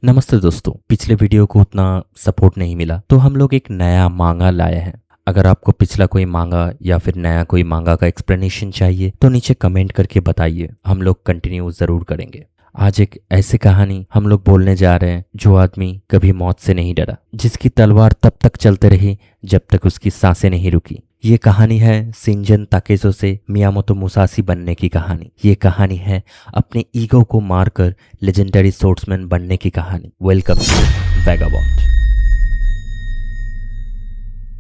नमस्ते दोस्तों। पिछले वीडियो को उतना सपोर्ट नहीं मिला तो हम लोग एक नया मांगा लाए हैं। अगर आपको पिछला कोई मांगा या फिर नया कोई मांगा का एक्सप्लेनेशन चाहिए तो नीचे कमेंट करके बताइए, हम लोग कंटिन्यू ज़रूर करेंगे। आज एक ऐसी कहानी हम लोग बोलने जा रहे हैं जो आदमी कभी मौत से नहीं डरा, जिसकी तलवार तब तक चलते रही जब तक उसकी सांसें नहीं रुकी। ये कहानी है शिंजन ताकेज़ो से मियामोतो मुसाशी बनने की कहानी। ये कहानी है अपने ईगो को मारकर लेजेंडरी स्वॉर्ड्समैन बनने की कहानी। Welcome to Vagabond.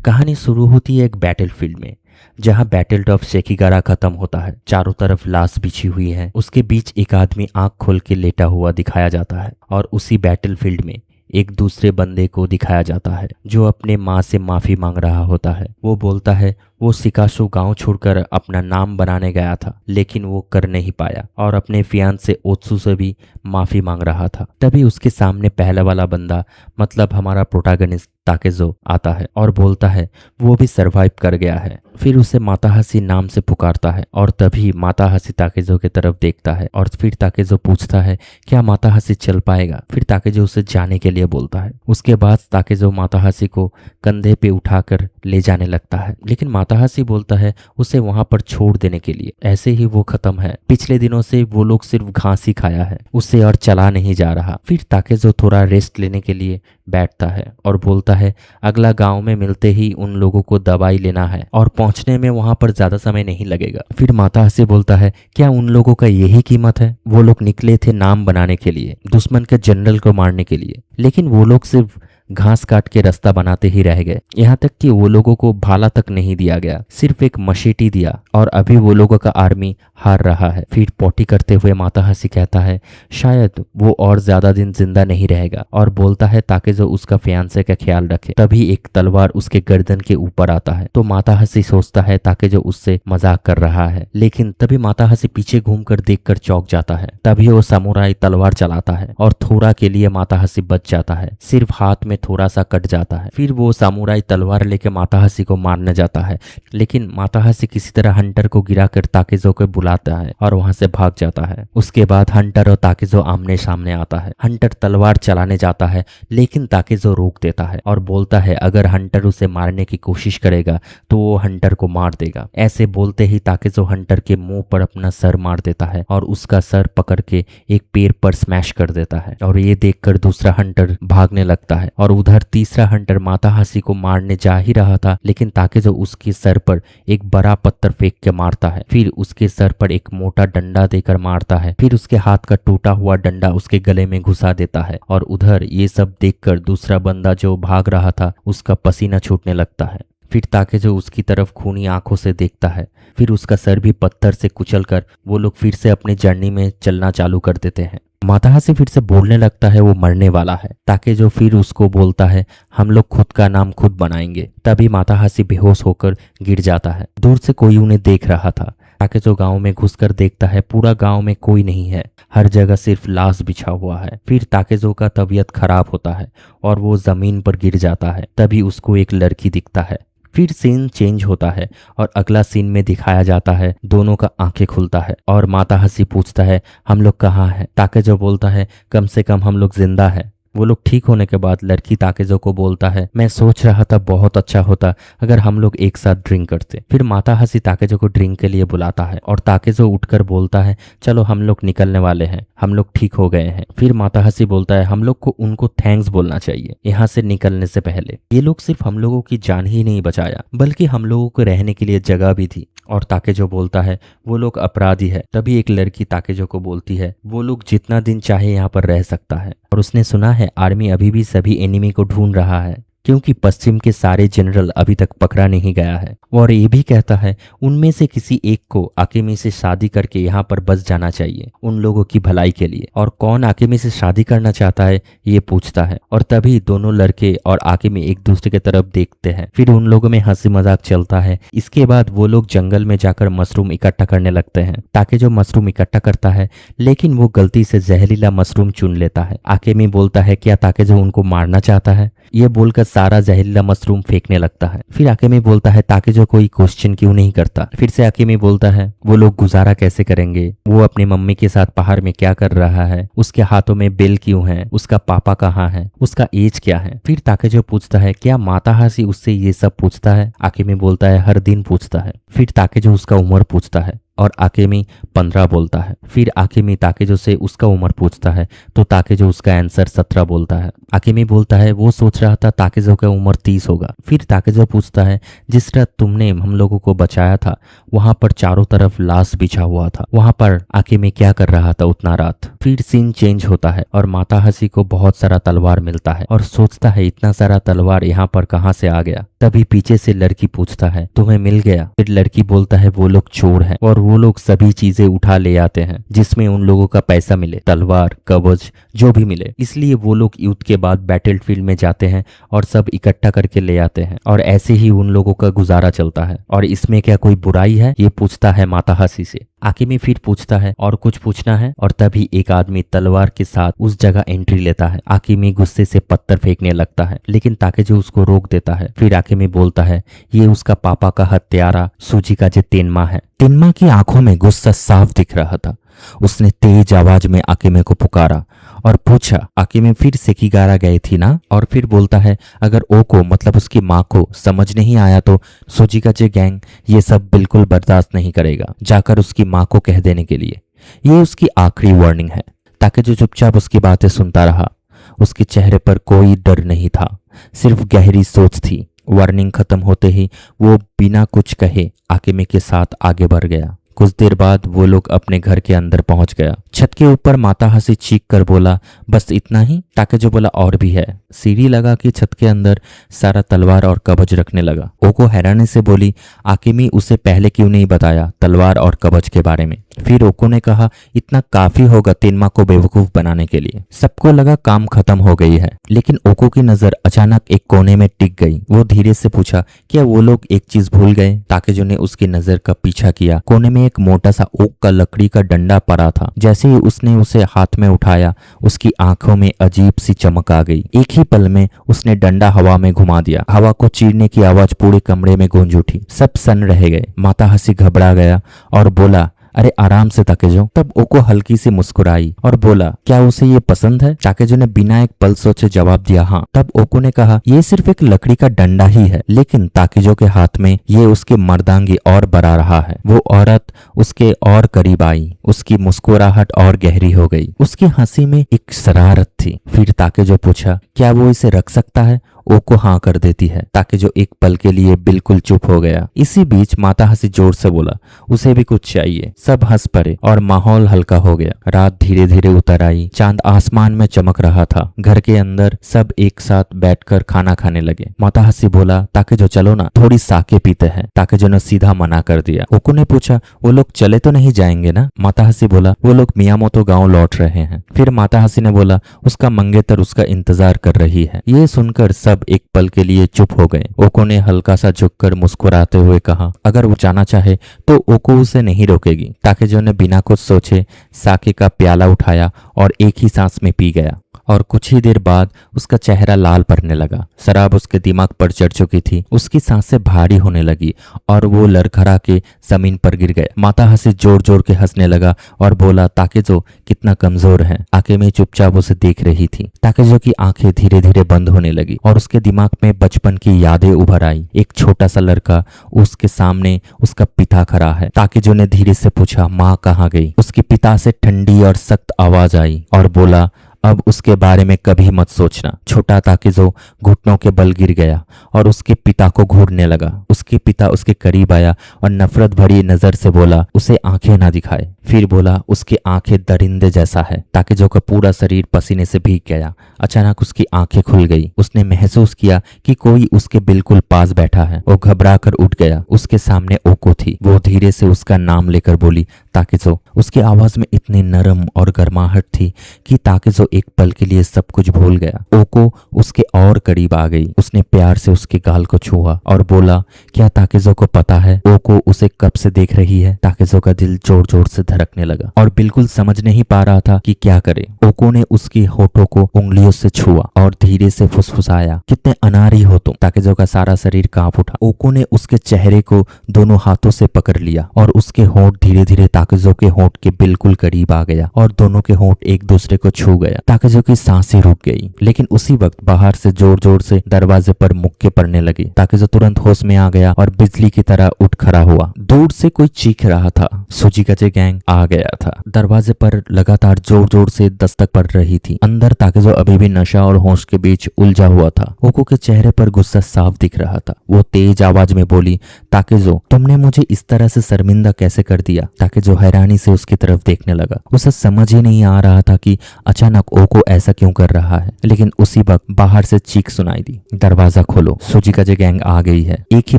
कहानी शुरू होती है एक बैटलफील्ड में, जहां बैटल ऑफ सेकिगारा खत्म होता है। चारों तरफ लाश बिछी हुई है, उसके बीच एक आदमी आंख खोल के लेटा हुआ दिखाया जाता है और उसी बैटलफील्ड में एक दूसरे बंदे को दिखाया जाता है जो अपने माँ से माफी मांग रहा होता है। वो बोलता है वो सिकाशु गांव छोड़कर अपना नाम बनाने गया था, लेकिन वो कर नहीं पाया और अपने फियांसे ओत्सु से भी माफी मांग रहा था। तभी उसके सामने पहला वाला बंदा, मतलब हमारा प्रोटैगनिस्ट ताकेज़ो, आता है और बोलता है वो भी सरवाइव कर गया है। फिर उसे माताहाशी नाम से पुकारता है और तभी माताहाशी ताकेज़ो की तरफ देखता है और फिर ताकेज़ो पूछता है क्या माताहाशी चल पाएगा। फिर ताकेज़ो उसे जाने के लिए बोलता है। उसके बाद ताकेज़ो माताहाशी को कंधे पे उठाकर ले जाने लगता है, लेकिन माताहाशी बोलता है उसे वहां पर छोड़ देने के लिए। ऐसे ही वो खत्म है। पिछले दिनों से वो लोग सिर्फ घास ही खाया है, उससे और चला नहीं जा रहा। फिर ताकेज़ो थोड़ा रेस्ट लेने के लिए बैठता है और बोलता है अगला गांव में मिलते ही उन लोगों को दवाई लेना है और पहुंचने में वहां पर ज्यादा समय नहीं लगेगा। फिर माताहाशी बोलता है क्या उन लोगों का यही कीमत है? वो लोग निकले थे नाम बनाने के लिए, दुश्मन के जनरल को मारने के लिए, लेकिन वो लोग सिर्फ घास काट के रास्ता बनाते ही रह गए। यहाँ तक कि वो लोगों को भाला तक नहीं दिया गया, सिर्फ एक मशीटी दिया और अभी वो लोगों का आर्मी हार रहा है। फिर पोटी करते हुए माताहाशी कहता है शायद वो और ज्यादा दिन जिंदा नहीं रहेगा और बोलता है ताकि जो उसका फियांसे का ख्याल रखे। तभी एक तलवार उसके गर्दन के ऊपर आता है तो माताहाशी सोचता है ताकि जो उससे मजाक कर रहा है, लेकिन तभी माताहाशी पीछे घूमकर देखकर चौंक जाता है। तभी वो सामुराई तलवार चलाता है और थोड़ा के लिए माताहाशी बच जाता है, सिर्फ हाथ में थोड़ा सा कट जाता है। फिर वो सामुराई तलवार लेके माताहाशी को मारने जाता है, लेकिन माताहाशी किसी तरह हंटर को गिराकर ताकेज़ो को बुलाता है और वहां से भाग जाता है। उसके बाद हंटर और ताकेज़ो आमने सामने आता है। हंटर तलवार चलाने जाता है, लेकिन ताकेज़ो रोक देता है और बोलता है अगर हंटर उसे मारने की कोशिश करेगा तो वो हंटर को मार देगा। ऐसे बोलते ही ताकेज़ो हंटर के मुंह पर अपना सर मार देता है और उसका सर पकड़ के एक पेड़ पर स्मैश कर देता है और ये देखकर दूसरा हंटर भागने लगता है और उधर तीसरा हंटर माताहाशी को मारने जा ही रहा था, लेकिन ताकेज़ो उसके सर पर एक बड़ा पत्थर फेंक के मारता है। फिर उसके सर पर एक मोटा डंडा देकर मारता है। फिर उसके हाथ का टूटा हुआ डंडा उसके गले में घुसा देता है और उधर ये सब देखकर दूसरा बंदा जो भाग रहा था उसका पसीना छूटने लगता है। फिर ताकेज़ो उसकी तरफ खूनी आंखों से देखता है। फिर उसका सर भी पत्थर से कुचलकर वो लोग फिर से अपनी जर्नी में चलना चालू कर देते हैं। माताहाशी फिर से बोलने लगता है वो मरने वाला है। ताकेज़ो फिर उसको बोलता है हम लोग खुद का नाम खुद बनाएंगे। तभी माताहाशी बेहोश होकर गिर जाता है। दूर से कोई उन्हें देख रहा था। ताकेज़ो गांव में घुसकर देखता है पूरा गांव में कोई नहीं है, हर जगह सिर्फ लाश बिछा हुआ है। फिर ताकेज़ो का तबीयत खराब होता है और वो जमीन पर गिर जाता है। तभी उसको एक लड़की दिखता है। फिर सीन चेंज होता है और अगला सीन में दिखाया जाता है दोनों का आंखें खुलता है और माताहाशी पूछता है हम लोग कहाँ हैं? ताकेज़ो बोलता है कम से कम हम लोग जिंदा है। वो लोग ठीक होने के बाद लड़की ताकेज़ो को बोलता है मैं सोच रहा था बहुत अच्छा होता अगर हम लोग एक साथ ड्रिंक करते। फिर माताहाशी ताकेज़ो को ड्रिंक के लिए बुलाता है और ताकेज़ो उठकर बोलता है चलो हम लोग निकलने वाले हैं, हम लोग ठीक हो गए हैं। फिर माताहाशी बोलता है हम लोग को उनको थैंक्स बोलना चाहिए यहाँ से निकलने से पहले। ये लोग सिर्फ हम लोगों की जान ही नहीं बचाया बल्कि हम लोगों को रहने के लिए जगह भी थी। और ताकेज़ो बोलता है वो लोग अपराधी है। तभी एक लड़की ताकेज़ो को बोलती है वो लोग जितना दिन चाहे यहाँ पर रह सकता है और उसने सुना है आर्मी अभी भी सभी एनिमी को ढूंढ रहा है क्योंकि पश्चिम के सारे जनरल अभी तक पकड़ा नहीं गया है। और ये भी कहता है उनमें से किसी एक को आकेमी से शादी करके यहाँ पर बस जाना चाहिए उन लोगों की भलाई के लिए। और कौन आकेमी से शादी करना चाहता है ये पूछता है और तभी दोनों लड़के और आकेमी एक दूसरे की तरफ देखते हैं। फिर उन लोगों में हंसी मजाक चलता है। इसके बाद वो लोग जंगल में जाकर मशरूम इकट्ठा करने लगते हैं। ताकेज़ो मशरूम इकट्ठा करता है, लेकिन वो गलती से जहरीला मशरूम चुन लेता है। आकेमी बोलता है क्या ताकेज़ो उनको मारना चाहता है? ये बोलकर सारा जहरीला मशरूम फेंकने लगता है। फिर आकेमी बोलता है ताकेजो कोई क्वेश्चन क्यों नहीं करता। फिर से आकेमी बोलता है वो लोग गुजारा कैसे करेंगे, वो अपनी मम्मी के साथ पहाड़ में क्या कर रहा है, उसके हाथों में बेल क्यों है, उसका पापा कहाँ है, उसका एज क्या है। फिर ताकेजो पूछता है क्या माताहाशी उससे ये सब पूछता है। आकेमी बोलता है हर दिन पूछता है। फिर ताकेजो उसका उम्र पूछता है और आकेमी 15 बोलता है। फिर आकेमी ताकेजो से उसका उम्र पूछता है तो ताकेजो उसका आंसर 17 बोलता है। आकेमी बोलता है वो सोच रहा था ताकेजो का उम्र 30 होगा। फिर ताकेजो पूछता है जिस रात तुमने हम लोगों को बचाया था वहां पर चारों तरफ लाश बिछा हुआ था, वहां पर आकेमी क्या कर रहा था उतना रात। फिर सीन चेंज होता है और माताहाशी को बहुत सारा तलवार मिलता है और सोचता है इतना सारा तलवार यहाँ पर कहाँ से आ गया। तभी पीछे से लड़की पूछता है तुम्हें मिल गया। फिर लड़की बोलता है वो लोग चोर हैं और वो लोग सभी चीजें उठा ले आते हैं जिसमें उन लोगों का पैसा मिले, तलवार, कवच, जो भी मिले। इसलिए वो लोग युद्ध के बाद बैटलफील्ड में जाते हैं और सब इकट्ठा करके ले आते हैं और ऐसे ही उन लोगों का गुजारा चलता है। और इसमें क्या कोई बुराई है, ये पूछता है माताहाशी से। आकेमी फिर पूछता है और कुछ पूछना है और तभी एक आदमी तलवार के साथ उस जगह एंट्री लेता है। आकेमी गुस्से से पत्थर फेंकने लगता है लेकिन ताकेजो उसको रोक देता है। फिर आकेमी बोलता है ये उसका पापा का हत्यारा सुजिकाजे तेन्मा है। तेन्मा की आंखों में गुस्सा साफ दिख रहा था। उसने तेज आवाज में आकेमी को पुकारा और पूछा आकेमी फिर सेकिगारा गई थी ना। और फिर बोलता है अगर ओको मतलब उसकी माँ को समझ नहीं आया तो सुजिकाजे गैंग ये सब बिल्कुल बर्दाश्त नहीं करेगा, जाकर उसकी माँ को कह देने के लिए। ये उसकी आखिरी वार्निंग है। ताकेजो चुपचाप उसकी बातें सुनता रहा। उसके चेहरे पर कोई डर नहीं था, सिर्फ गहरी सोच थी। वार्निंग खत्म होते ही वो बिना कुछ कहे आकेमी के साथ आगे बढ़ गया। कुछ देर बाद वो लोग अपने घर के अंदर पहुंच गया। छत के ऊपर माताहाशी चीख कर बोला बस इतना ही। ताकेजो बोला और भी है। सीढ़ी लगा के छत के अंदर सारा तलवार और कवच रखने लगा। ओको हैरानी से बोली आकेमी उसे पहले क्यों नहीं बताया तलवार और कवच के बारे में। फिर ओको ने कहा इतना काफी होगा तेन्मा को बेवकूफ बनाने के लिए। सबको लगा काम खत्म हो गई है लेकिन ओको की नजर अचानक एक कोने में टिक गई। वो धीरे से पूछा क्या वो लोग एक चीज भूल गए। ताकेजो ने उसकी नजर का पीछा किया। कोने में एक मोटा सा ओक का लकड़ी का डंडा पड़ा था। जैसे ही उसने उसे हाथ में उठाया उसकी आंखों में अजीब सी चमक आ गई। एक ही पल में उसने डंडा हवा में घुमा दिया। हवा को चीरने की आवाज पूरे कमरे में गूंज उठी। सब सन्न रह गए। माताहाशी घबरा गया और बोला अरे आराम से ताकेजो। तब ओको हल्की सी मुस्कुराई और बोला क्या उसे ये पसंद है। ताकेजो ने बिना एक पल सोचे जवाब दिया हाँ। तब ओको ने कहा ये सिर्फ एक लकड़ी का डंडा ही है। लेकिन ताकेजो के हाथ में ये उसकी मर्दांगी और बढ़ा रहा है। वो औरत उसके और करीब आई। उसकी मुस्कुराहट और गहरी हो गई। उसकी हंसी में एक शरारत थी। फिर ताकेजो पूछा क्या वो इसे रख सकता है। ओको हाँ कर देती है। ताकेजो एक पल के लिए बिल्कुल चुप हो गया। इसी बीच माताहाशी जोर से बोला उसे भी कुछ चाहिए। सब हंस पड़े और माहौल हल्का हो गया। रात धीरे धीरे उतर आई। चांद आसमान में चमक रहा था। घर के अंदर सब एक साथ बैठकर खाना खाने लगे। माताहाशी बोला ताकेजो चलो ना थोड़ी साके पीते हैं। ताकेजो ने सीधा मना कर दिया। ओको ने पूछा वो लोग चले तो नहीं जाएंगे ना। माताहाशी बोला वो लोग मियामोतो गांव लौट रहे हैं। फिर माताहाशी ने बोला उसका मंगेतर उसका इंतजार कर रही है। ये सुनकर सब एक पल के लिए चुप हो गए। ओको ने हल्का सा झुककर मुस्कुराते हुए कहा अगर वो जाना चाहे तो ओको उसे नहीं रोकेगी। ताकेजो ने बिना कुछ सोचे साके का प्याला उठाया और एक ही सांस में पी गया। और कुछ ही देर बाद उसका चेहरा लाल पड़ने लगा। शराब उसके दिमाग पर चढ़ चुकी थी। उसकी सांसें भारी होने लगी और वो लड़खड़ा के जमीन पर गिर गया। माताहाशी जोर जोर के हंसने लगा और बोला ताकेजो कितना कमजोर है। आकेमी चुपचाप उसे देख रही थी। ताकेजो की आंखें धीरे धीरे बंद होने लगी और उसके दिमाग में बचपन की यादें उभर आई। एक छोटा सा लड़का, उसके सामने उसका पिता खड़ा है। ताकेजो ने धीरे से पूछा माँ कहाँ गई। उसके पिता से ठंडी और सख्त आवाज आई और बोला अब उसके बारे में कभी मत सोचना। छोटा ताकेजो घुटनों के बल गिर गया और उसके पिता को घूरने लगा। उसके पिता उसके करीब आया और नफरत भरी नजर से बोला उसे आंखें ना दिखाए। फिर बोला उसकी आंखें दरिंदे जैसा है। ताकेजो का पूरा शरीर पसीने से भीग गया। अचानक उसकी आंखें खुल गई। उसने महसूस किया कि कोई उसके बिल्कुल पास बैठा है। वो घबरा कर उठ गया। उसके सामने ओको थी। वो धीरे से उसका नाम लेकर बोली ताकेजो उसकी आवाज में इतनी नरम और गर्माहट थी कि ताकेज़ो एक पल के लिए सब कुछ भूल गया। ओको उसके और करीब आ गई। उसने प्यार से उसके गाल को छुआ और बोला, क्या ताकेज़ो को पता है ओको उसे कब से देख रही है? ताकेज़ो का दिल जोर जोर से धड़कने लगा और बिल्कुल समझ नहीं पा रहा था कि क्या करे। ओको ने उसकी होठों को उंगलियों से छुआ और धीरे से फुसफुसाया, कितने अनारी हो तुम। ताकेज़ो का सारा शरीर कांप उठा। ओको ने उसके चेहरे को दोनों हाथों से पकड़ लिया और उसके होंठ धीरे धीरे ताकेज़ो के होंठ के बिल्कुल करीब आ गया और दोनों के होंठ एक दूसरे को छू गया। ताकेज़ो की सांसें रुक गई, लेकिन उसी वक्त बाहर से जोर जोर से दरवाजे पर मुक्के पड़ने लगे। ताकेज़ो तुरंत होश में आ गया और बिजली की तरह उठ खड़ा हुआ। दूर से कोई चीख रहा था। सुजिकाचे गैंग आ गया था। दरवाजे पर लगातार जोर जोर से दस्तक पड़ रही थी। अंदर ताकेज़ो अभी भी नशा और होश के बीच उलझा हुआ था। ओको के चेहरे पर गुस्सा साफ दिख रहा था। वो तेज आवाज में बोली, ताकेज़ो तुमने मुझे इस तरह से शर्मिंदा कैसे कर दिया? ताकेज़ो हैरानी से उसकी तरफ देखने लगा। उसे समझ ही नहीं आ रहा था कि अचानक ओको ऐसा क्यों कर रहा है। लेकिन उसी वक्त बाहर से चीख सुनाई दी, दरवाजा खोलो, सुजिकाचे गैंग आ गई है। एक ही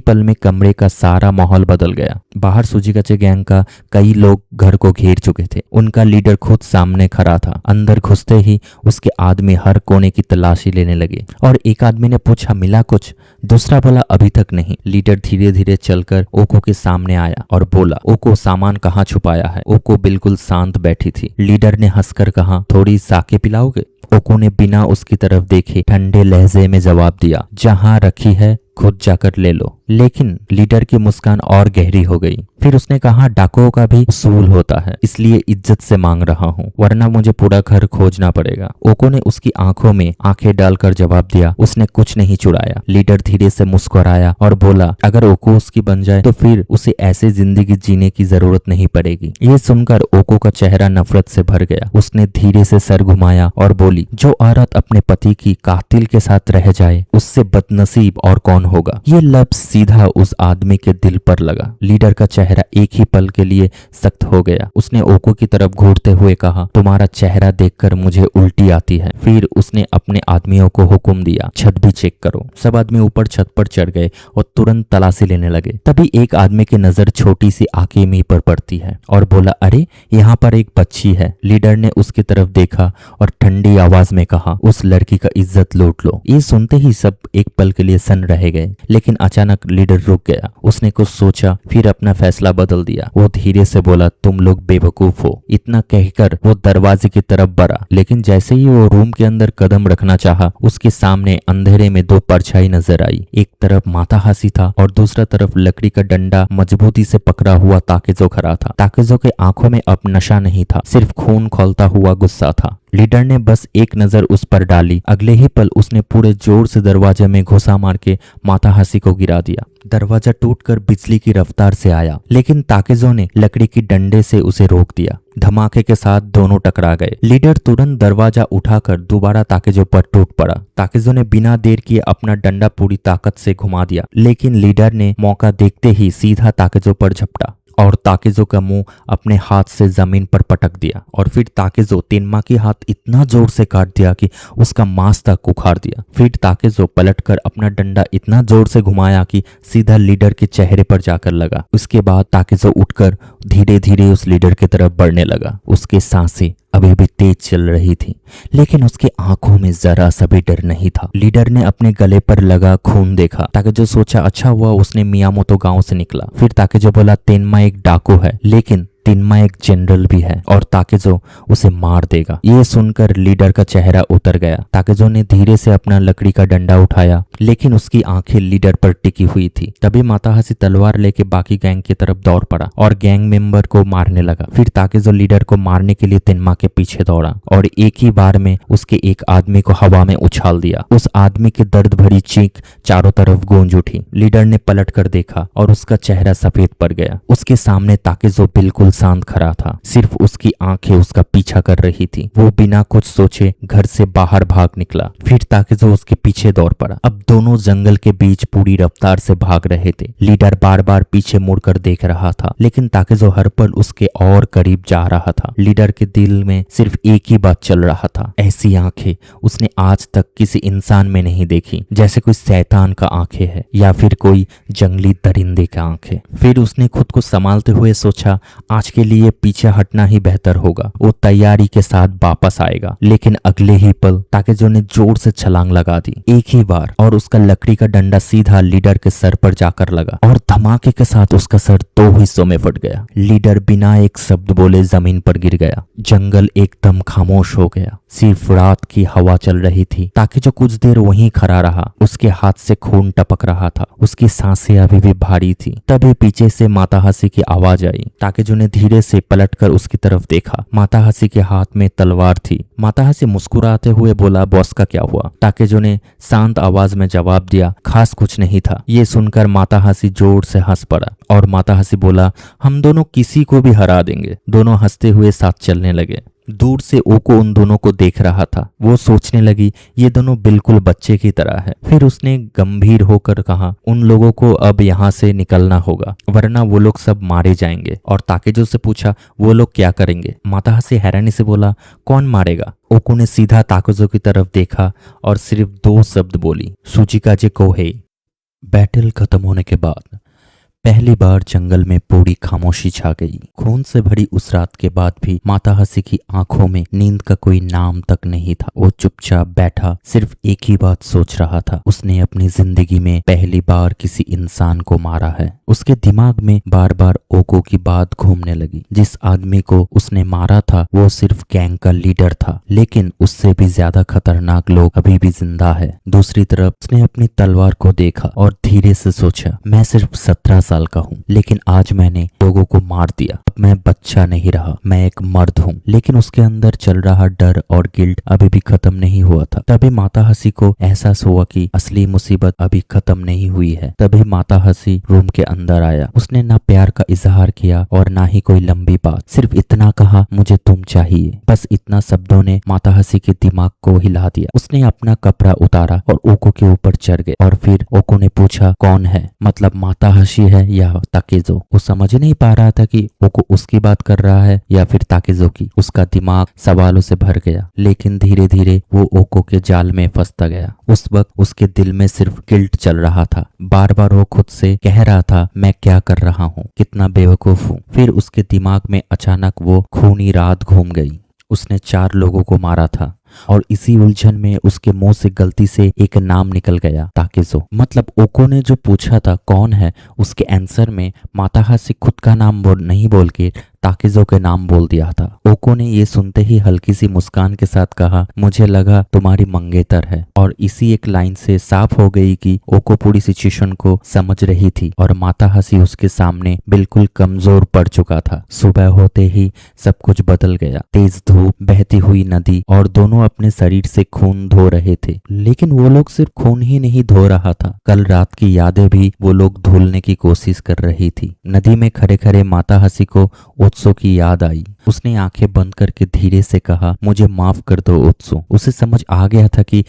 पल में कमरे का सारा माहौल बदल गया। बाहर सुजिकाचे गैंग का कई लोग घर को घेर चुके थे। उनका लीडर खुद सामने खड़ा था। अंदर घुसते ही उसके आदमी हर कोने की तलाशी लेने लगे और एक आदमी ने पूछा, मिला कुछ? दूसरा बोला, अभी तक नहीं। लीडर धीरे धीरे चलकर ओको के सामने आया और बोला, ओको सामान कहाँ छुपाया है? ओको बिल्कुल शांत बैठी थी। लीडर ने हंसकर कहा, थोड़ी साके पिलाओगे? ओको ने बिना उसकी तरफ देखे ठंडे लहजे में जवाब दिया, जहां रखी है खुद जाकर ले लो। लेकिन लीडर की मुस्कान और गहरी हो गई। फिर उसने कहा, डाकुओं का भी उसूल होता है, इसलिए इज्जत से मांग रहा हूँ, वरना मुझे पूरा घर खोजना पड़ेगा। ओको ने उसकी आंखों में आंखें डालकर जवाब दिया, उसने कुछ नहीं चुराया। लीडर धीरे से मुस्कुराया और बोला, अगर ओको उसकी बन जाए तो फिर उसे ऐसे जिंदगी जीने की जरूरत नहीं पड़ेगी। ये सुनकर ओको का चेहरा नफरत से भर गया। उसने धीरे से सर घुमाया और बोली, जो औरत अपने पति की कातिल के साथ रह जाए उससे बदनसीब और कौन होगा। ये लफ्ज सीधा उस आदमी के दिल पर लगा। लीडर का चेहरा एक ही पल के लिए सख्त हो गया। उसने ओको की तरफ घूरते हुए कहा, तुम्हारा चेहरा देखकर मुझे उल्टी आती है। फिर उसने अपने आदमियों को हुक्म दिया, छत भी चेक करो। सब आदमी ऊपर छत पर चढ़ गए और तुरंत तलाशी लेने लगे। तभी एक आदमी की नजर छोटी सी आकेमी पर पड़ती है और बोला, अरे यहाँ पर एक बच्ची है। लीडर ने उसकी तरफ देखा और ठंडी आवाज में कहा, उस लड़की का इज्जत लूट लो। ये सुनते ही सब एक पल के लिए सन रह गए, लेकिन अचानक लीडर रुक गया। उसने कुछ सोचा, फिर अपना फैसला बदल दिया। वो धीरे से बोला, तुम लोग बेवकूफ हो। इतना कहकर वो दरवाजे की तरफ बढ़ा, लेकिन जैसे ही वो रूम के अंदर कदम रखना चाहा, उसके सामने अंधेरे में दो परछाई नजर आई। एक तरफ माताहासी था और दूसरा तरफ लकड़ी का डंडा मजबूती से पकड़ा हुआ ताकेज़ो खड़ा था। ताकेज़ो के आंखों में अब नशा नहीं था, सिर्फ खून खौलता हुआ गुस्सा था। लीडर ने बस एक नजर उस पर डाली। अगले ही पल उसने पूरे जोर से दरवाजे में घुसा मार के माताहासी को गिरा दिया। दरवाजा टूटकर बिजली की रफ्तार से आया, लेकिन ताकेज़ो ने लकड़ी की डंडे से उसे रोक दिया। धमाके के साथ दोनों टकरा गए। लीडर तुरंत दरवाजा उठाकर दोबारा ताकेज़ो पर टूट पड़ा। ताकेज़ो ने बिना देर किए अपना डंडा पूरी ताकत से घुमा दिया, लेकिन लीडर ने मौका देखते ही सीधा ताकेज़ो पर झपटा और ताकेज़ो का मुंह अपने हाथ से जमीन पर पटक दिया। और फिर ताकेज़ो तेनमा के हाथ इतना जोर से काट दिया कि उसका मांस तक उखाड़ दिया। फिर ताकेज़ो पलटकर अपना डंडा इतना जोर से घुमाया कि सीधा लीडर के चेहरे पर जाकर लगा। उसके बाद ताकेज़ो उठकर धीरे धीरे उस लीडर की तरफ बढ़ने लगा। उसके सांसें अभी भी तेज चल रही थी, लेकिन उसकी आंखों में जरा सा भी डर नहीं था। लीडर ने अपने गले पर लगा खून देखा। ताकेज़ो सोचा, अच्छा हुआ उसने मियामोतो गांव से निकला। फिर ताकेज़ो बोला, तेनमा एक डाकू है, लेकिन तेनमा एक जनरल भी है और ताकेज़ो उसे मार देगा। ये सुनकर लीडर का चेहरा उतर गया। ताकेज़ो ने धीरे से अपना लकड़ी का डंडा उठाया, लेकिन उसकी आंखें लीडर पर टिकी हुई थी। तभी माताहासी तलवार लेके बाकी गैंग की तरफ दौड़ पड़ा और गैंग मेंबर को मारने लगा। फिर ताकेज़ो लीडर को मारने के लिए तेनमा के पीछे दौड़ा और एक ही बार में उसके एक आदमी को हवा में उछाल दिया। उस आदमी की दर्द भरी चीख चारों तरफ गूंज उठी। लीडर ने पलट कर देखा और उसका चेहरा सफेद पड़ गया। उसके सामने ताकेज़ो बिल्कुल शांत खड़ा था, सिर्फ उसकी आंखें उसका पीछा कर रही थी। वो बिना कुछ सोचे घर से बाहर भाग निकला। फिर ताकेज़ो उसके पीछे दौड़ पड़ा। अब दोनों जंगल के बीच पूरी रफ्तार से भाग रहे थे। लीडर बार बार पीछे मुड़कर देख रहा था, लेकिन ताकेज़ो हर पल उसके और करीब जा रहा था। लीडर के दिल में सिर्फ एक ही बात चल रहा था, ऐसी आंखें उसने आज तक किसी इंसान में नहीं देखी, जैसे कोई शैतान का आंखें है या फिर कोई जंगली दरिंदे का आंखें। फिर उसने खुद को संभालते हुए सोचा, आज के लिए पीछे हटना ही बेहतर होगा। वो तैयारी के साथ वापस आएगा। लेकिन अगले ही पल ताकेजो ने जोर से छलांग लगा दी, एक ही बार, और उसका लकड़ी का डंडा सीधा लीडर के सर पर जाकर लगा और धमाके के साथ उसका सर दो हिस्सों में फट गया। लीडर बिना एक शब्द बोले जमीन पर गिर गया। जंगल एकदम खामोश हो गया। सिर्फ रात की हवा चल रही थी। ताकेजो कुछ देर वहीं खड़ा रहा। उसके हाथ से खून टपक रहा था। उसकी सांसें अभी भी भारी थी। तभी पीछे से माताहाशी की आवाज आई। ताकेजो ने धीरे से पलटकर उसकी तरफ देखा। माताहाशी के हाथ में तलवार थी। माताहाशी मुस्कुराते हुए बोला, बॉस का क्या हुआ? ताकेजो ने शांत आवाज में जवाब दिया, खास कुछ नहीं था। ये सुनकर माताहाशी जोर से हंस पड़ा और माताहाशी बोला, हम दोनों किसी को भी हरा देंगे। दोनों हंसते हुए साथ चलने लगे। दूर से ओको उन दोनों को देख रहा था। वो सोचने लगी, ये दोनों बिल्कुल बच्चे की तरह है। फिर उसने गंभीर होकर कहा, उन लोगों को अब यहाँ से निकलना होगा, वरना वो लोग सब मारे जाएंगे। और ताकेजो से पूछा, वो लोग क्या करेंगे? माताहाशी हैरानी से बोला, कौन मारेगा? ओको ने सीधा ताकेजो की तरफ देखा और सिर्फ दो शब्द बोली, सुजिकाजे कोहेई। बैटल खत्म होने के बाद पहली बार जंगल में पूरी खामोशी छा गई। खून से भरी उस रात के बाद भी माताहाशी की आंखों में नींद का कोई नाम तक नहीं था। वो चुपचाप बैठा सिर्फ एक ही बात सोच रहा था, उसने अपनी जिंदगी में पहली बार किसी इंसान को मारा है। उसके दिमाग में बार बार ओको की बात घूमने लगी। जिस आदमी को उसने मारा था वो सिर्फ गैंग का लीडर था, लेकिन उससे भी ज्यादा खतरनाक लोग अभी भी जिंदा है। दूसरी तरफ उसने अपनी तलवार को देखा और धीरे से सोचा, मैं सिर्फ 17 साल का हूँ, लेकिन आज मैंने लोगों को मार दिया। अब मैं बच्चा नहीं रहा, मैं एक मर्द हूँ। लेकिन उसके अंदर चल रहा डर और गिल्ट अभी भी खत्म नहीं हुआ था। तभी माताहाशी को एहसास हुआ कि असली मुसीबत अभी खत्म नहीं हुई है। तभी माताहाशी रूम के अंदर आया। उसने ना प्यार का इजहार किया और ना ही कोई लंबी बात, सिर्फ इतना कहा, मुझे तुम चाहिए। बस इतना शब्दों ने माताहाशी के दिमाग को हिला दिया। उसने अपना कपड़ा उतारा और ओको के ऊपर चढ़ गए। और फिर ओको ने पूछा, कौन है? मतलब माताहाशी है या ताकेजो? वो समझ नहीं पा रहा था कि ओको उसकी बात कर रहा है या फिर ताकेजो की। उसका दिमाग सवालों से भर गया, लेकिन धीरे धीरे वो ओको के जाल में फंसता गया। उस वक्त उसके दिल में सिर्फ गिल्ट चल रहा था। बार बार वो खुद से कह रहा था, मैं क्या कर रहा हूँ, कितना बेवकूफ हूँ। फिर उसके दिमाग में अचानक वो खूनी रात घूम गई। उसने 4 लोगों को मारा था और इसी उलझन में उसके मुंह से गलती से एक नाम निकल गया, ताकेजो। मतलब ओको ने जो पूछा था कौन है, उसके आंसर में माताहाशी खुद का नाम नहीं बोल के ताकेजो के नाम बोल दिया था। ओको ने ये सुनते ही हल्की सी मुस्कान के साथ कहा, मुझे लगा तुम्हारी मंगेतर है। और इसी एक लाइन से साफ हो गई कि ओको पूरी सिचुएशन को समझ रही थी और माताहाशी उसके सामने बिल्कुल कमजोर पड़ चुका था। सुबह होते ही सब कुछ बदल गया। तेज धूप, बहती हुई नदी और दोनों अपने शरीर से खून धो रहे थे। लेकिन वो लोग सिर्फ खून ही नहीं धो रहा था, कल रात की यादें भी वो लोग धुलने की कोशिश कर रही थी। नदी में खड़े खड़े माताहाशी को उत्सो की याद आई। उसने आंखें बंद करके धीरे से कहा, मुझे माफ कर दो उत्सो। उसे समझ आ गया था कि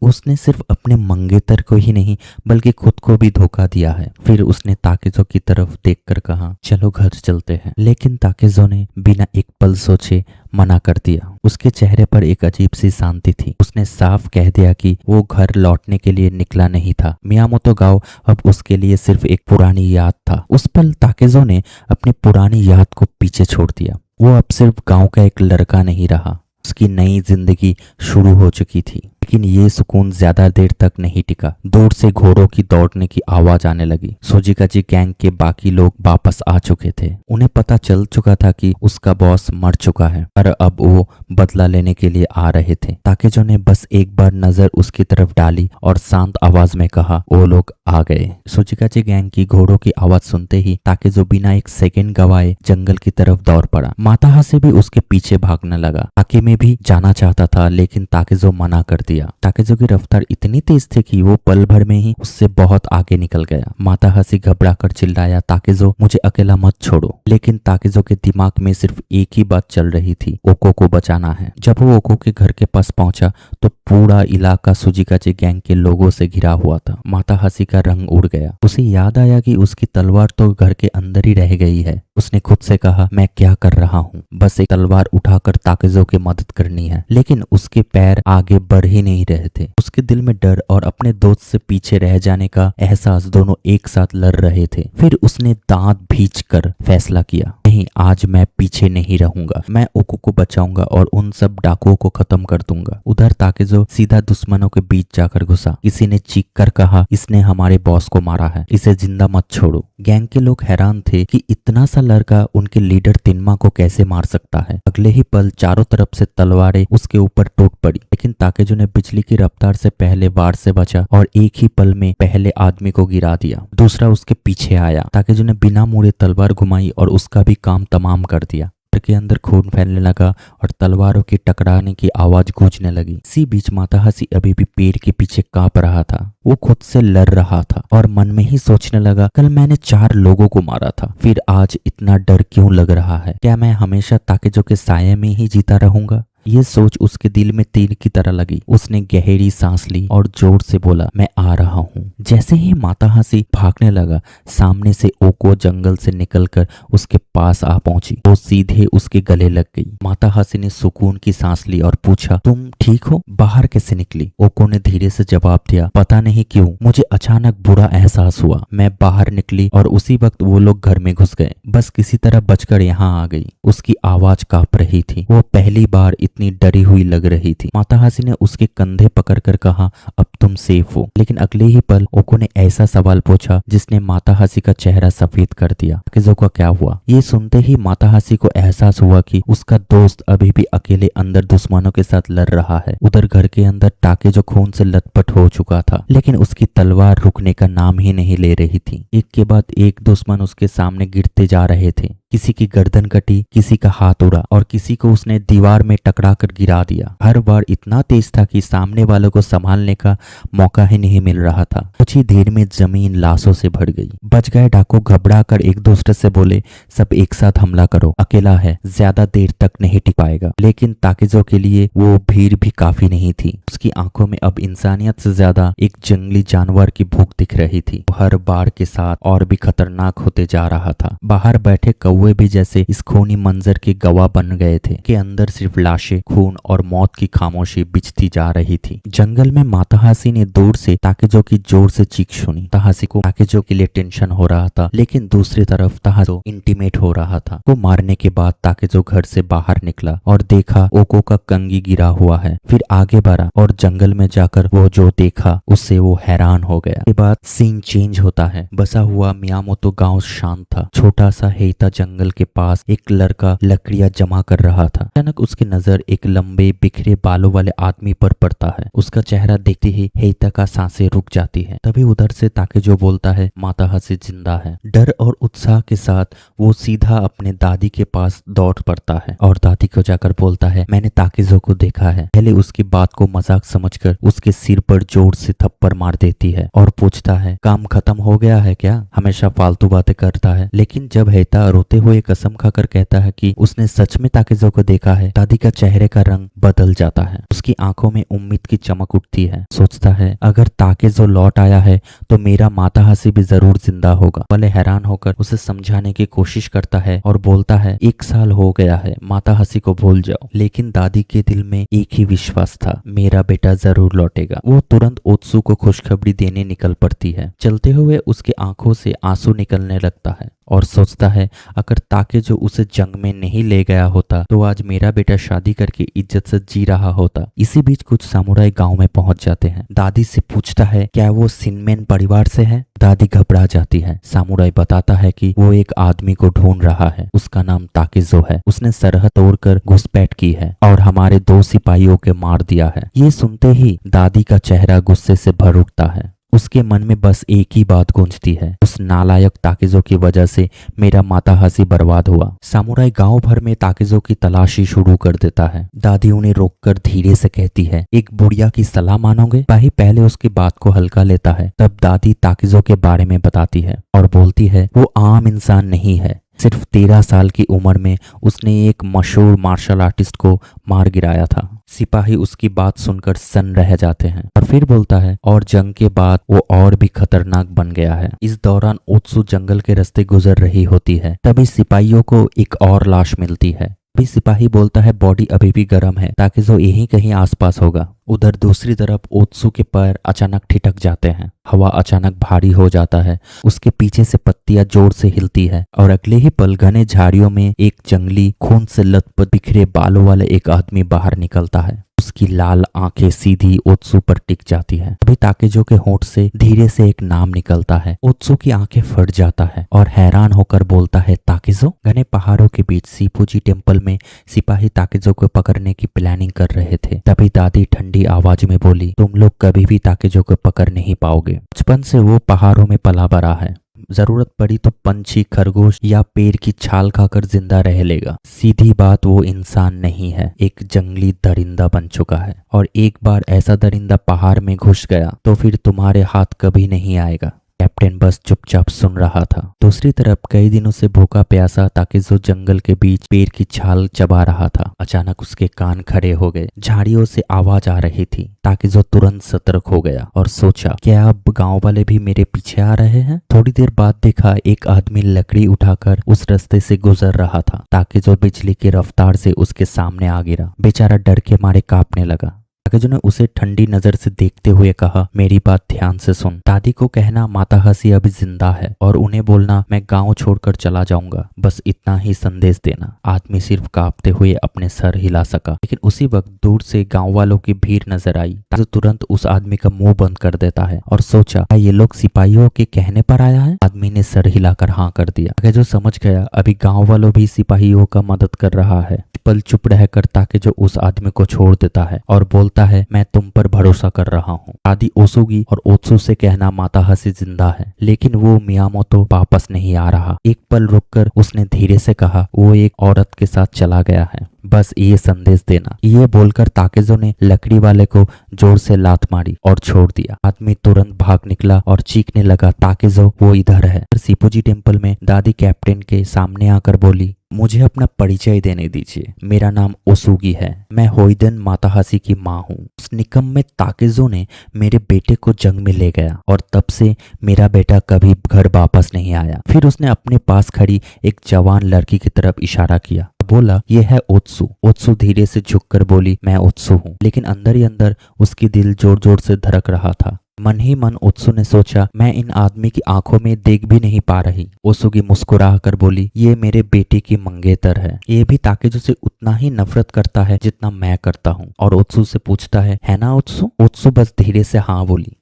उसने सिर्फ अपने मंगेतर को ही नहीं बल्कि खुद को भी धोखा दिया है। फिर उसने ताकेजो की तरफ देखकर कहा, चलो घर चलते हैं। लेकिन ताकेजो ने बिना एक पल सोचे मना कर दिया। उसके चेहरे पर एक अजीब सी शांति थी। उसने साफ कह दिया कि वो घर लौटने के लिए निकला नहीं था। मियामोतो गांव अब उसके लिए सिर्फ एक पुरानी याद था। उस पल ताकेजो ने अपनी पुरानी याद को पीछे छोड़ दिया। वो अब सिर्फ गांव का एक लड़का नहीं रहा, उसकी नई जिंदगी शुरू हो चुकी थी। लेकिन ये सुकून ज्यादा देर तक नहीं टिका। दूर से घोड़ों की दौड़ने की आवाज आने लगी। सोजिकाजी गैंग के बाकी लोग वापस आ चुके थे। उन्हें पता चल चुका था कि उसका बॉस मर चुका है, पर अब वो बदला लेने के लिए आ रहे थे। ताकेजो ने बस एक बार नजर उसकी तरफ डाली और शांत आवाज में कहा, वो लोग आ गए। सोजिकाजी गैंग की घोड़ों की आवाज सुनते ही ताकेजो बिना एक सेकेंड गवाए जंगल की तरफ दौड़ पड़ा। माताहाशी भी उसके पीछे भागने लगा। ताके में भी जाना चाहता था, लेकिन ताकेजो मना कर दिया। ताकेजो की रफ्तार इतनी तेज थी कि वो पल भर में ही उससे बहुत आगे निकल गया। माताहाशी घबरा कर चिल्लाया, ताकेजो मुझे अकेला मत छोड़ो। लेकिन ताकेजो के दिमाग में सिर्फ एक ही बात चल रही थी, ओको को बचाना है। जब वो ओको के घर के पास पहुंचा तो पूरा इलाका सुजिकाजी गैंग के लोगों से घिरा हुआ था। माताहाशी का रंग उड़ गया। उसे याद आया कि उसकी तलवार तो घर के अंदर ही रह गई है। उसने खुद से कहा, मैं क्या कर रहा हूँ, बस एक तलवार उठाकर ताकेजो की मदद करनी है। लेकिन उसके पैर आगे बढ़ ही नहीं रहे थे। उसके दिल में डर और अपने दोस्त से पीछे रह जाने का एहसास दोनों एक साथ लड़ रहे थे। फिर उसने दांत भींच कर फैसला किया, नहीं, आज मैं पीछे नहीं रहूंगा। मैं ओको को बचाऊंगा और उन सब डाकुओं को खत्म कर दूंगा। उधर ताकेजो सीधा दुश्मनों के बीच जाकर घुसा। किसी ने चीख कर कहा, इसने हमारे बॉस को मारा है, इसे जिंदा मत छोड़ो। गैंग के लोग हैरान थे कि इतना सा लड़का उनके लीडर तिनमा को कैसे मार सकता है। अगले ही पल चारों तरफ से तलवारें उसके ऊपर टूट पड़ी, लेकिन ताकेजो ने बिजली की रफ्तार से पहले वार से बचा और एक ही पल में पहले आदमी को गिरा दिया। दूसरा उसके पीछे आया। ताकेजो ने बिना मुड़े तलवार घुमाई और उसका भी काम तमाम कर दिया। के अंदर खून फैलने लगा और तलवारों के टकराने की आवाज गूंजने लगी। इसी बीच माताहासी अभी भी पेड़ के पीछे कांप रहा था। वो खुद से लड़ रहा था और मन में ही सोचने लगा, कल मैंने 4 लोगों को मारा था, फिर आज इतना डर क्यों लग रहा है? क्या मैं हमेशा ताकेजो के साये में ही जीता रहूंगा? ये सोच उसके दिल में तीर की तरह लगी। उसने गहरी सांस ली और जोर से बोला, मैं आ रहा हूँ। जैसे ही माताहासी भागने लगा, सामने से ओको जंगल से निकलकर उसके पास आ पहुंची। वो सीधे उसके गले लग गई। माताहासी ने सुकून की सांस ली और पूछा, तुम ठीक हो? बाहर कैसे निकली? ओको ने धीरे से जवाब दिया, पता नहीं क्यों मुझे अचानक बुरा एहसास हुआ। मैं बाहर निकली और उसी वक्त वो लोग घर में घुस गए। बस किसी तरह बचकर यहाँ आ गई। उसकी आवाज कांप रही थी। वो पहली बार इतनी डरी हुई लग रही थी। माताहासी ने उसके कंधे पकड़कर कहा, अब तुम सेफ हो। लेकिन अगले ही पल ओको ने ऐसा सवाल पूछा जिसने माताहासी का चेहरा सफेद कर दिया, ताकेजो का क्या हुआ? ये सुनते ही माताहासी को एहसास हुआ कि उसका दोस्त अभी भी अकेले अंदर दुश्मनों के साथ लड़ रहा है। उधर घर के अंदर ताकेजो खून से लथपथ हो चुका था, लेकिन उसकी तलवार रुकने का नाम ही नहीं ले रही थी। एक के बाद एक दुश्मन उसके सामने गिरते जा रहे थे। किसी की गर्दन कटी, किसी का हाथ उड़ा और किसी को उसने दीवार में टकरा कर गिरा दिया। हर बार इतना तेज था कि सामने वालों को संभालने का मौका ही नहीं मिल रहा था। कुछ ही देर में जमीन लाशों से भर गई। बच गए डाकू घबरा कर एक दूसरे से बोले, सब एक साथ हमला करो, अकेला है, ज्यादा देर तक नहीं टिक पाएगा। लेकिन ताकेजो के लिए वो भीड़ भी काफी नहीं थी। उसकी आंखों में अब इंसानियत से ज्यादा एक जंगली जानवर की भूख दिख रही थी। हर बार के साथ और भी खतरनाक होते जा रहा था। बाहर बैठे कौवे भी जैसे इस खूनी मंजर के गवाह बन गए थे कि अंदर सिर्फ लाशें, खून और मौत की खामोशी बिछती जा रही थी। जंगल में माताहासी ने दूर से ताकेजो की जोर से चीख सुनी। ताहासी को ताकेजो के लिए टेंशन हो रहा था, लेकिन दूसरी तरफ ताकेजो इंटीमेट हो रहा था। को मारने के बाद ताकेजो घर से बाहर निकला और देखा ओको का कंगी गिरा हुआ है। फिर आगे बढ़ा और जंगल में जाकर वो जो देखा उससे वो हैरान हो गया। के बाद सीन चेंज होता है। बसा हुआ मियामोतो गांव शांत था। छोटा सा हेता जंगल के पास एक लड़का लकड़ियां जमा कर रहा था। अचानक उसकी नजर एक लंबे बिखरे बालों वाले आदमी पर पड़ता है। उसका चेहरा देखते ही हेता का सांसें रुक जाती है। तभी उधर से ताकेजो बोलता है, माताहासी जिंदा है। डर और उत्साह के साथ वो सीधा अपने दादी के पास दौड़ पड़ता है और दादी को जाकर बोलता है, मैंने ताकेजो को देखा है। पहले उसकी बात को मजाक समझकर उसके सिर पर जोर से थप्पड़ मार देती है और पूछता है, काम खत्म हो गया है क्या? हमेशा फालतू बातें करता है। लेकिन जब हेता रोते हुए कसम खाकर कहता है कि उसने सच में ताकेजो को देखा है, दादी का चेहरे का रंग बदल जाता है। उसकी आंखों में उम्मीद की चमक उठती है। सोचता है, अगर ताकेजो लौट आया है तो मेरा माताहासी भी जरूर जिंदा होगा। वाले हैरान होकर उसे समझाने की कोशिश करता है और बोलता है, 1 साल हो गया है, माताहासी को भूल जाओ। लेकिन दादी के दिल में एक ही विश्वास था, मेरा बेटा जरूर लौटेगा। वो तुरंत ओत्सु को खुशखबरी देने निकल पड़ती है। चलते हुए उसकी आंखों से आंसू निकलने लगता है और सोचता है, अगर ताकेजो उसे जंग में नहीं ले गया होता तो आज मेरा बेटा शादी करके इज्जत से जी रहा होता। इसी बीच कुछ सामुराई गांव में पहुंच जाते हैं। दादी से पूछता है, क्या वो शिनमेन परिवार से है? दादी घबरा जाती है। सामुराई बताता है कि वो एक आदमी को ढूंढ रहा है, उसका नाम ताकेजो है। उसने सरहद तोड़कर घुसपैठ की है और हमारे 2 सिपाहियों के मार दिया है। ये सुनते ही दादी का चेहरा गुस्से से भर उठता है। उसके मन में बस एक ही बात गूंजती है, उस नालायक ताकेजो की वजह से मेरा माताहासी बर्बाद हुआ। सामुराई गांव भर में ताकेजो की तलाशी शुरू कर देता है। दादी उन्हें रोककर धीरे से कहती है, एक बुढ़िया की सलाह मानोगे? भाई पहले उसकी बात को हल्का लेता है। तब दादी ताकेजो के बारे में बताती है और बोलती है, वो आम इंसान नहीं है। सिर्फ 13 साल की उम्र में उसने एक मशहूर मार्शल आर्टिस्ट को मार गिराया था। सिपाही उसकी बात सुनकर सन्न रह जाते हैं और फिर बोलता है, और जंग के बाद वो और भी खतरनाक बन गया है। इस दौरान ओत्सु जंगल के रास्ते गुजर रही होती है। तभी सिपाहियों को एक और लाश मिलती है। भी सिपाही बोलता है बॉडी अभी भी गर्म है, ताकेज़ो यहीं कहीं आसपास होगा। उधर दूसरी तरफ ओत्सु के पैर अचानक ठिठक जाते हैं। हवा अचानक भारी हो जाता है। उसके पीछे से पत्तियां जोर से हिलती है और अगले ही पल घने झाड़ियों में एक जंगली खून से लथपथ बिखरे बालों वाले एक आदमी बाहर निकलता है। उसकी लाल आंखें सीधी ओत्सु पर टिक जाती है। अभी ताकेजो के होंठ से धीरे से एक नाम निकलता है। ओत्सु की आंखें फट जाता है और हैरान होकर बोलता है ताकेजो। घने पहाड़ों के बीच सीपुजी टेम्पल में सिपाही ताकेजो को पकड़ने की प्लानिंग कर रहे थे। तभी दादी ठंडी आवाज में बोली, तुम लोग कभी भी ताकेजो को पकड़ नहीं पाओगे। बचपन से वो पहाड़ों में पला बड़ा है। जरूरत पड़ी तो पंछी, खरगोश या पेड़ की छाल खाकर जिंदा रह लेगा। सीधी बात, वो इंसान नहीं है, एक जंगली दरिंदा बन चुका है। और एक बार ऐसा दरिंदा पहाड़ में घुस गया तो फिर तुम्हारे हाथ कभी नहीं आएगा। कैप्टन बस चुपचाप सुन रहा था। दूसरी तरफ कई दिनों से भूखा प्यासा ताकेजो जंगल के बीच पेड़ की छाल चबा रहा था। अचानक उसके कान खड़े हो गए। झाड़ियों से आवाज आ रही थी। ताकेजो तुरंत सतर्क हो गया और सोचा, क्या अब गांव वाले भी मेरे पीछे आ रहे हैं? थोड़ी देर बाद देखा एक आदमी लकड़ी उठाकर उस रास्ते से गुजर रहा था। ताकेजो बिजली की रफ्तार से उसके सामने आ गिरा। बेचारा डर के मारे कांपने लगा। ताकेजो ने उसे ठंडी नजर से देखते हुए कहा, मेरी बात ध्यान से सुन। दादी को कहना माता हसी अभी जिंदा है और उन्हें बोलना मैं गांव छोड़कर चला जाऊंगा। बस इतना ही संदेश देना। आदमी सिर्फ कांपते हुए अपने सर हिला सका। लेकिन उसी वक्त दूर से गांव वालों की भीड़ नजर आई। ताकेजो तुरंत उस आदमी का मुंह बंद कर देता है और सोचा, क्या ये लोग सिपाहियों के कहने पर आया है? आदमी ने सर हिलाकर हाँ कर दिया। ताकेजो समझ गया, अभी गाँव वालों भी सिपाहियों का मदद कर रहा है। पल चुप रहकर ताकेजो उस आदमी को छोड़ देता है और बोलता है, मैं तुम पर भरोसा कर रहा हूँ। दादी ओसुगी और ओत्सु से कहना माता हसी जिंदा है, लेकिन वो मियामोतो वापस नहीं आ रहा। एक पल रुककर उसने धीरे से कहा, वो एक औरत के साथ चला गया है। बस ये संदेश देना। ये बोलकर ताकेजो ने लकड़ी वाले को जोर से लात मारी और छोड़ दिया। आदमी तुरंत भाग निकला और चीखने लगा, ताकेजो वो इधर है। सीपुजी टेम्पल में दादी कैप्टन के सामने आकर बोली, मुझे अपना परिचय देने दीजिए। मेरा नाम ओसुगी है। मैं होइदेन माता हसी की माँ हूँ। उस निकम्मे ताकेजो ने मेरे बेटे को जंग में ले गया और तब से मेरा बेटा कभी घर वापस नहीं आया। फिर उसने अपने पास खड़ी एक जवान लड़की की तरफ इशारा किया। बोला, ये है ओत्सु। ओत्सु धीरे से झुककर बोली, मैं ओत्सु हूँ। लेकिन अंदर ही अंदर उसकी दिल जोर जोर से धड़क रहा था। मन ही मन ओत्सु ने सोचा, मैं इन आदमी की आंखों में देख भी नहीं पा रही। ओसुगी मुस्कुरा कर बोली, ये मेरे बेटे की मंगेतर है। ये भी ताकेजो से उतना ही नफरत करता है जितना मैं करता हूँ। और ओत्सु से पूछता है ना ओत्सु? ओत्सु बस धीरे से हाँ बोली।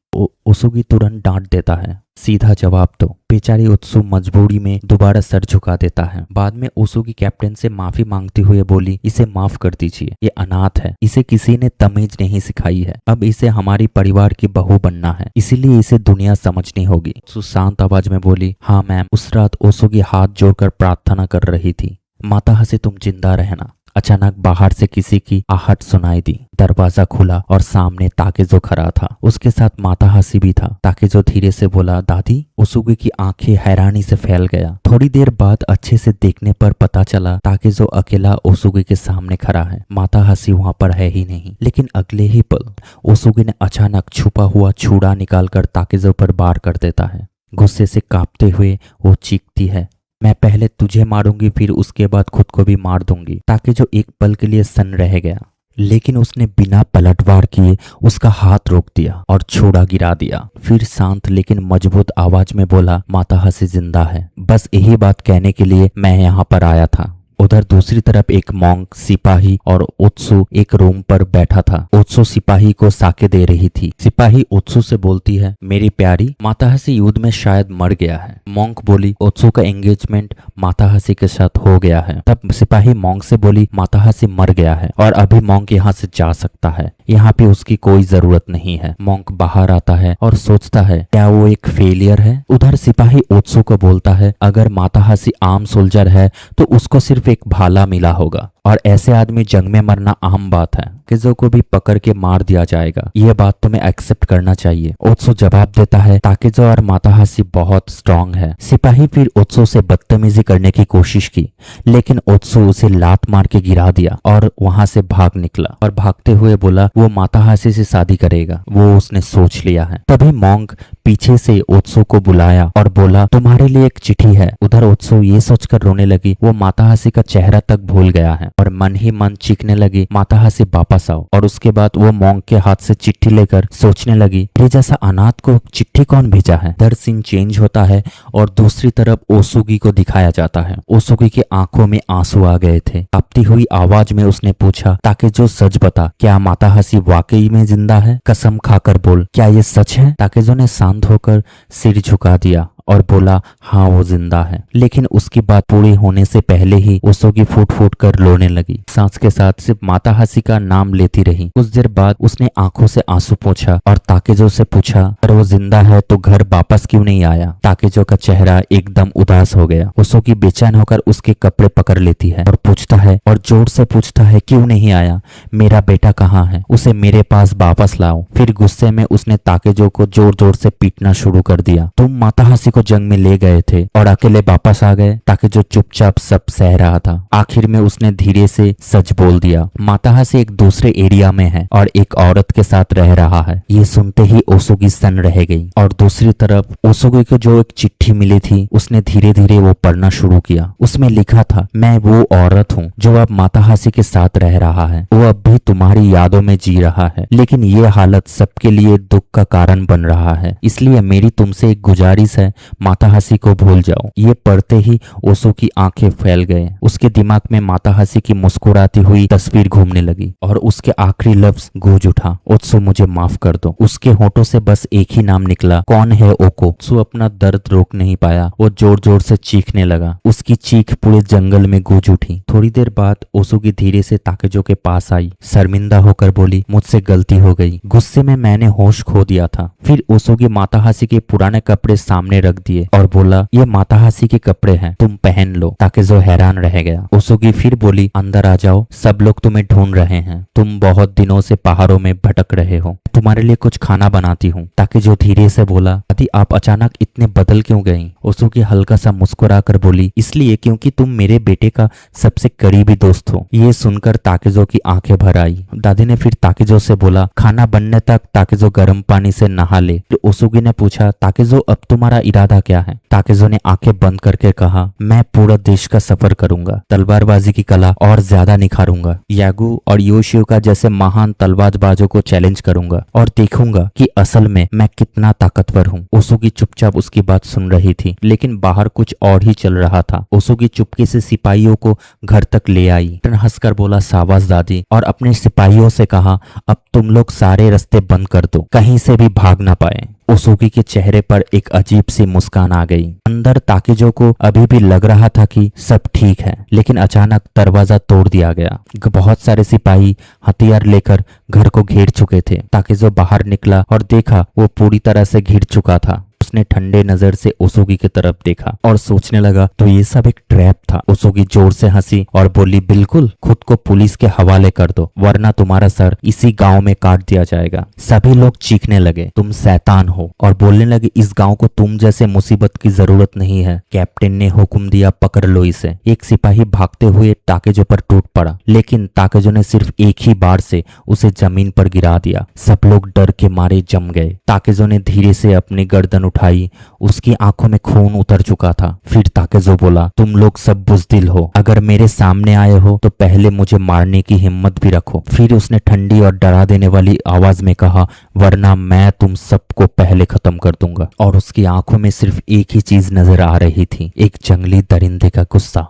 ओसुगी तुरंत डांट देता है, सीधा जवाब दो। बेचारी ओत्सु मजबूरी में दोबारा सर झुका देता है। बाद में ओसुगी कैप्टन से माफी मांगते हुए बोली, इसे माफ कर दीजिए, ये अनाथ है। इसे किसी ने तमीज नहीं सिखाई है। अब इसे हमारी परिवार की बहू बनना है, इसीलिए इसे दुनिया समझनी होगी। ओत्सु शांत आवाज में बोली, हाँ मैम। उस रात ओसुगी हाथ जोड़कर प्रार्थना कर रही थी, माता हसी तुम जिंदा रहना। अचानक बाहर से किसी की आहट सुनाई दी। दरवाजा खुला और सामने ताकेजो खड़ा था। उसके साथ माता हसी भी था। ताकेजो धीरे से बोला, दादी। ओसुगी की आंखें हैरानी से फैल गया। थोड़ी देर बाद अच्छे से देखने पर पता चला ताकेजो अकेला ओसुगी के सामने खड़ा है। माता हसी वहां पर है ही नहीं। लेकिन अगले ही पल ओसुगी ने अचानक छुपा हुआ छुरा निकालकर ताकेजो पर वार कर देता है। गुस्से से कांपते हुए वो चीखती है, मैं पहले तुझे मारूंगी, फिर उसके बाद खुद को भी मार दूंगी। ताकेजो एक पल के लिए सन्न रह गया, लेकिन उसने बिना पलटवार किए उसका हाथ रोक दिया और छुरा गिरा दिया। फिर शांत लेकिन मजबूत आवाज में बोला, माता हसी जिंदा है। बस यही बात कहने के लिए मैं यहाँ पर आया था। उधर दूसरी तरफ एक मॉन्क, सिपाही और ओत्सु एक रूम पर बैठा था। ओत्सु सिपाही को साके दे रही थी। सिपाही ओत्सु से बोलती है, मेरी प्यारी, माता हसी युद्ध में शायद मर गया है। मॉन्क बोली, ओत्सु का एंगेजमेंट माता हसी के साथ हो गया है। तब सिपाही मॉन्क से बोली, माता हसी मर गया है और अभी मॉन्क यहाँ से जा सकता है। यहाँ पे उसकी कोई जरूरत नहीं है। मॉन्क बाहर आता है और सोचता है, क्या वो एक फेलियर है? उधर सिपाही ओत्सु को बोलता है, अगर माता हसी आर्म सोल्जर है तो उसको सिर्फ एक भाला मिला होगा और ऐसे आदमी जंग में मरना आम बात है। किजो को भी पकड़ के मार दिया जाएगा। यह बात तुम्हें एक्सेप्ट करना चाहिए। ओत्सु जवाब देता है, ताकेजो और माता हसी बहुत स्ट्रांग है। सिपाही फिर ओत्सु से बदतमीजी करने की कोशिश की, लेकिन ओत्सु उसे लात मार के गिरा दिया और वहां से भाग निकला और भागते हुए बोला, वो माता हसी से शादी करेगा, वो उसने सोच लिया है। तभी मॉन्क पीछे से ओत्सु को बुलाया और बोला तुम्हारे लिए एक चिट्ठी है। उधर ओत्सु ये सोचकर रोने लगी वो माताहासी का चेहरा तक भूल गया है और मन ही मन चीखने लगी माताहासी वापस आओ। और उसके बाद वो मॉन्क के हाथ से चिट्ठी लेकर सोचने लगी ये जैसा अनाथ को चिट्ठी कौन भेजा है। इधर सीन चेंज होता है और दूसरी तरफ ओसुगी को दिखाया जाता है। ओसुगी की आंखों में आंसू आ गए थे। कांपती हुई आवाज में उसने पूछा ताकेजो सच बता क्या माताहासी वाकई में जिंदा है, कसम खाकर बोल क्या ये सच है। ताकेजो ने शांत होकर सिर झुका दिया और बोला हाँ वो जिंदा है। लेकिन उसकी बात पूरी होने से पहले ही ओसुगी फूट फूट कर रोने लगी। सांस के साथ सिर्फ माताहासी का नाम लेती रही। कुछ देर बाद उसने आंखों से आंसू पोंछा और ताकेजो से पूछा अगर वो जिंदा है तो घर वापस क्यों नहीं आया। ताकेजो का चेहरा एकदम उदास हो गया। ओसुगी बेचैन होकर उसके कपड़े पकड़ लेती है और पूछता है और जोर से पूछता है क्यों नहीं आया, मेरा बेटा कहाँ है, उसे मेरे पास वापस लाओ। फिर गुस्से में उसने ताकेजो को जोर जोर से पीटना शुरू कर दिया। तुम माताहासी को जंग में ले गए थे और अकेले वापस आ गए। ताकेजो चुपचाप सब सह रहा था। आखिर में उसने धीरे से सच बोल दिया माताहासी एक दूसरे एरिया में है और एक औरत के साथ रह रहा है। ये सुनते ही ओसुगी सन्न रह गई। और दूसरी तरफ ओसुगी को जो एक चिट्ठी मिली थी उसने धीरे धीरे वो पढ़ना शुरू किया। उसमें लिखा था मैं वो औरत हूँ जो अब माताहासी के साथ रह रहा है। वो अब भी तुम्हारी यादों में जी रहा है लेकिन ये हालत सबके लिए दुख का कारण बन रहा है। इसलिए मेरी तुमसे एक गुजारिश है माताहासी को भूल जाओ। ये पढ़ते ही ओसु की आंखें फैल गए। उसके दिमाग में माताहासी की मुस्कुराती हुई तस्वीर घूमने लगी और उसके आखिरी लफ्ज गूंज उठा ओत्सु मुझे माफ कर दो। उसके होठों से बस एक ही नाम निकला कौन है ओको। ओत्सु अपना दर्द रोक नहीं पाया। वो जोर जोर से चीखने लगा। उसकी चीख पूरे जंगल में गूंज उठी। थोड़ी देर बाद ओसुगी धीरे से ताकेजो के पास आई। शर्मिंदा होकर बोली मुझसे गलती हो गई, गुस्से में मैंने होश खो दिया था। फिर ओसुगी माताहासी के पुराने कपड़े सामने रख दिए और बोला ये माताहासी के कपड़े हैं, तुम पहन लो। ताकेजो हैरान रह गया। ओसुगी फिर बोली अंदर आ जाओ, सब लोग तुम्हें ढूंढ रहे हैं, तुम बहुत दिनों से पहाड़ों में भटक रहे हो, तुम्हारे लिए कुछ खाना बनाती हूँ। ताकेजो धीरे से बोला दादी आप अचानक इतने बदल क्यों गई। ओसुगी हल्का सा मुस्कुरा कर बोली इसलिए क्योंकि तुम मेरे बेटे का सबसे करीबी दोस्त हो। ये सुनकर ताकेजो की आंखें भर आई। दादी ने फिर ताकेजो से बोला खाना बनने तक ताकेजो गर्म पानी से नहा ले। फिर ओसुगी ने पूछा ताकेजो अब तुम्हारा इरादा क्या है। ताकेजो ने आंखें बंद करके कहा मैं पूरा देश का सफर करूंगा, तलवारबाजी की कला और ज्यादा निखारूंगा, यागू और योशियोका जैसे महान तलवारबाजों को चैलेंज करूंगा और देखूंगा कि असल में मैं कितना ताकतवर हूँ। ओसुगी चुपचाप उसकी बात सुन रही थी लेकिन बाहर कुछ और ही चल रहा था। ओसुगी चुपके से सिपाहियों को घर तक ले आई। हंसकर बोला शाबाश दादी और अपने सिपाहियों से कहा अब तुम लोग सारे रास्ते बंद कर दो, कहीं से भी भाग ना पाए। ओसुगी के चेहरे पर एक अजीब सी मुस्कान आ गई। अंदर ताकेजो को अभी भी लग रहा था कि सब ठीक है लेकिन अचानक दरवाजा तोड़ दिया गया। बहुत सारे सिपाही हथियार लेकर घर को घेर चुके थे। ताकेजो बाहर निकला और देखा वो पूरी तरह से घिर चुका था। उसने ठंडे नजर से ओसुगी की तरफ देखा और सोचने लगा तो ये सब एक ट्रैप था। ओसुगी जोर से हंसी और बोली बिल्कुल, खुद को पुलिस के हवाले कर दो वरना तुम्हारा सर इसी गांव में काट दिया जाएगा। सभी लोग चीखने लगे तुम शैतान हो और बोलने लगे इस गांव को तुम जैसे मुसीबत की जरूरत नहीं है। कैप्टन ने हुक्म दिया पकड़ लो इसे। एक सिपाही भागते हुए ताकेजो पर टूट पड़ा लेकिन ताकेजो ने सिर्फ एक ही बार से उसे जमीन पर गिरा दिया। सब लोग डर के मारे जम गए। ताकेजो ने धीरे से अपनी गर्दन उठाई। उसकी आंखों में खून उतर चुका था। फिर ताकेजो बोला तुम लोग सब बुज़दिल हो, अगर मेरे सामने आए हो तो पहले मुझे मारने की हिम्मत भी रखो। फिर उसने ठंडी और डरा देने वाली आवाज में कहा वरना मैं तुम सबको पहले खत्म कर दूंगा। और उसकी आंखों में सिर्फ एक ही चीज नजर आ रही थी, एक जंगली दरिंदे का गुस्सा।